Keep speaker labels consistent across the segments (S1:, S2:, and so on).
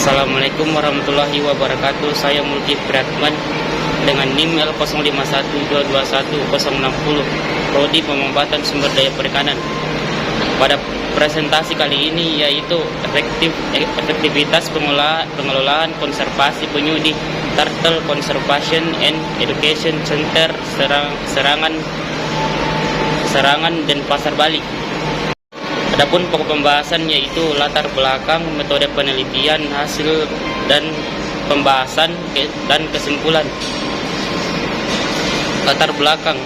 S1: Assalamualaikum warahmatullahi wabarakatuh. Saya Mulki Priatman dengan NIM L0512211060, Prodi Pemanfaatan Sumber Daya Perikanan. Pada presentasi kali ini yaitu efektivitas pengelolaan konservasi penyu di Turtle Conservation and Education Center Serangan Denpasar, Bali. Adapun pokok pembahasan yaitu latar belakang, metode penelitian, hasil dan pembahasan dan kesimpulan. Latar belakang,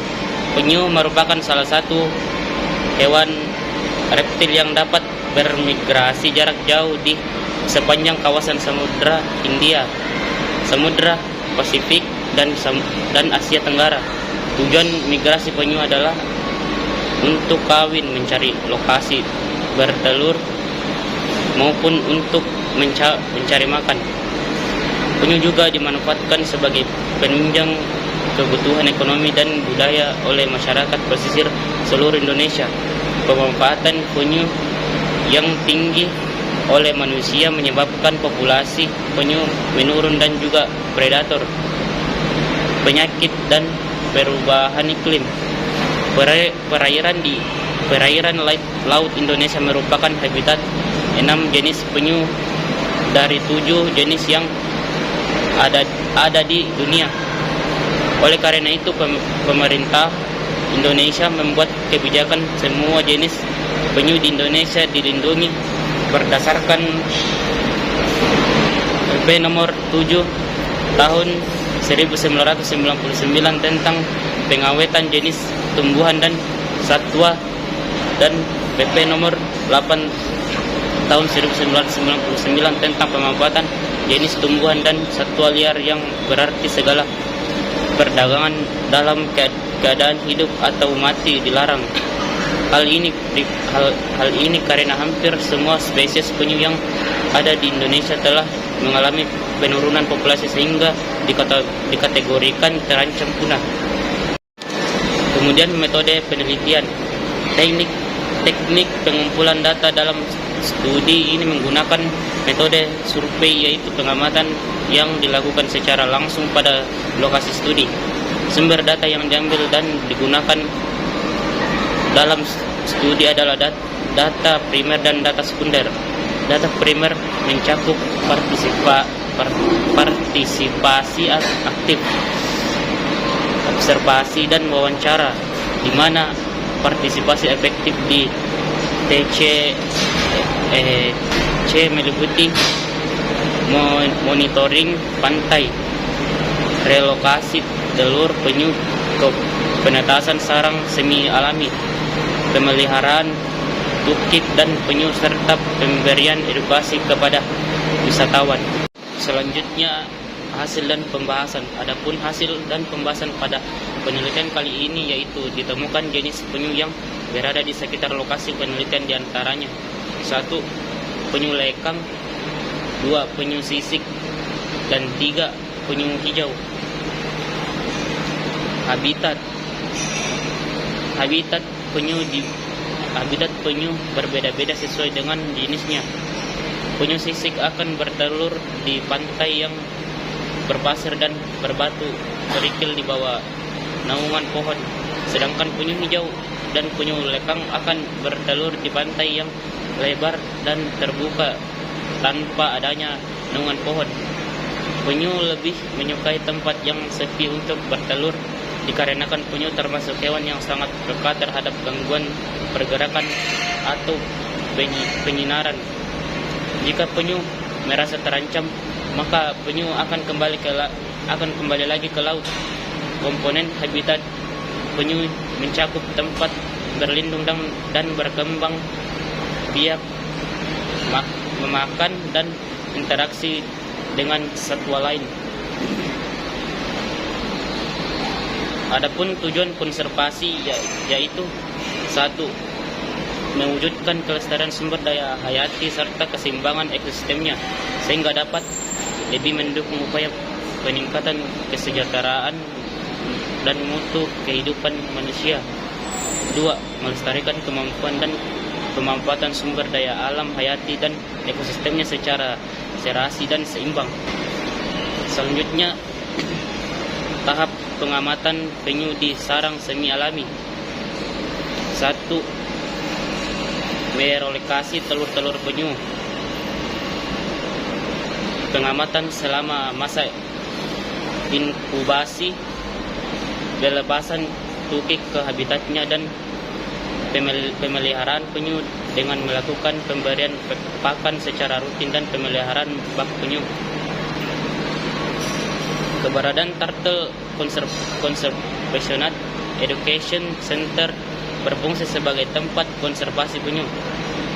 S1: penyu merupakan salah satu hewan reptil yang dapat bermigrasi jarak jauh di sepanjang kawasan Samudra Hindia, Samudra Pasifik dan Asia Tenggara. Tujuan migrasi penyu adalah untuk kawin, mencari lokasi bertelur, maupun untuk mencari makan. Penyu juga dimanfaatkan sebagai penunjang kebutuhan ekonomi dan budaya oleh masyarakat pesisir seluruh Indonesia. Pemanfaatan penyu yang tinggi oleh manusia menyebabkan populasi penyu menurun dan juga predator, penyakit dan perubahan iklim. Perairan laut Indonesia merupakan habitat 6 jenis penyu dari 7 jenis yang ada di dunia. Oleh karena itu, pemerintah Indonesia membuat kebijakan semua jenis penyu di Indonesia dilindungi berdasarkan PP nomor 7 tahun 1999 tentang pengawetan jenis tumbuhan dan satwa, dan PP nomor 8 tahun 1999 tentang pemanfaatan jenis tumbuhan dan satwa liar, yang berarti segala perdagangan dalam keadaan hidup atau mati dilarang. Hal ini karena hampir semua spesies penyu yang ada di Indonesia telah mengalami penurunan populasi sehingga dikategorikan terancam punah. Kemudian metode penelitian. Teknik pengumpulan data dalam studi ini menggunakan metode survei, yaitu pengamatan yang dilakukan secara langsung pada lokasi studi. Sumber data yang diambil dan digunakan dalam studi adalah data primer dan data sekunder. Data primer mencakup partisipasi aktif, observasi dan wawancara, di mana partisipasi efektif di TC meliputi monitoring pantai, relokasi telur penyu ke penetasan sarang semi alami, pemeliharaan tukik dan penyu, serta pemberian edukasi kepada wisatawan. Selanjutnya, hasil dan pembahasan. Adapun hasil dan pembahasan pada penelitian kali ini yaitu ditemukan jenis penyu yang berada di sekitar lokasi penelitian, diantaranya 1. Penyu lekang, 2. Penyu sisik, dan 3. Penyu hijau. Habitat penyu berbeda-beda sesuai dengan jenisnya. Penyu sisik akan bertelur di pantai yang berpasir dan berbatu kerikil di bawah naungan pohon. Sedangkan penyu hijau dan penyu lekang akan bertelur di pantai yang lebar dan terbuka tanpa adanya naungan pohon. Penyu lebih menyukai tempat yang sepi untuk bertelur, dikarenakan penyu termasuk hewan yang sangat peka terhadap gangguan pergerakan atau penyinaran. Jika penyu merasa terancam, maka penyu akan kembali lagi ke laut. Komponen habitat penyu mencakup tempat berlindung dan berkembang biak, memakan, dan interaksi dengan satwa lain. Adapun tujuan konservasi yaitu 1. Mewujudkan kelestarian sumber daya hayati serta keseimbangan ekosistemnya, sehingga dapat lebih mendukung upaya peningkatan kesejahteraan dan mutu kehidupan manusia. 2. Melestarikan kemampuan dan pemanfaatan sumber daya alam hayati dan ekosistemnya secara serasi dan seimbang. Selanjutnya, tahap pengamatan penyu di sarang semi alami. 1. Merelokasi telur-telur penyu. Pengamatan selama masa inkubasi, pelepasan tukik ke habitatnya, dan pemeliharaan penyu dengan melakukan pemberian pakan secara rutin dan pemeliharaan bak penyu. Keberadaan Turtle Conservation Education Center berfungsi sebagai tempat konservasi penyu,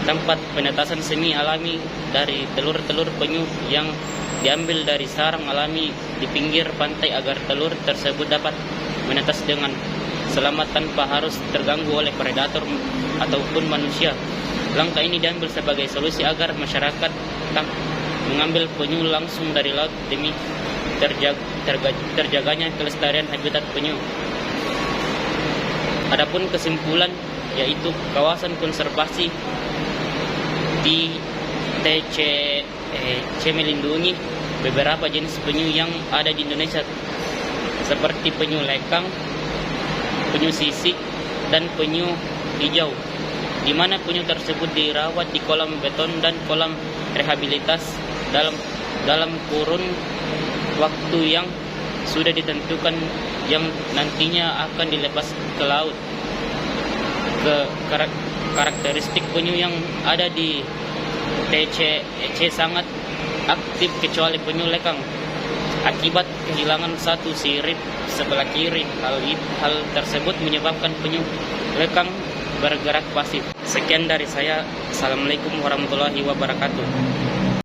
S1: tempat penetasan semi alami dari telur-telur penyu yang diambil dari sarang alami di pinggir pantai agar telur tersebut dapat menetas dengan selamat tanpa harus terganggu oleh predator ataupun manusia. Langkah ini diambil sebagai solusi agar masyarakat tak mengambil penyu langsung dari laut demi terjaganya kelestarian habitat penyu. Adapun kesimpulan, yaitu kawasan konservasi di TCC melindungi beberapa jenis penyu yang ada di Indonesia seperti penyu lekang, penyu sisik, dan penyu hijau, di mana penyu tersebut dirawat di kolam beton dan kolam rehabilitas dalam kurun waktu yang sudah ditentukan, yang nantinya akan dilepas ke laut. Karakteristik penyu yang ada di TCC sangat aktif kecuali penyu lekang akibat kehilangan satu sirip sebelah kiri. Hal tersebut menyebabkan penyu lekang bergerak pasif. Sekian dari saya. Assalamualaikum warahmatullahi wabarakatuh.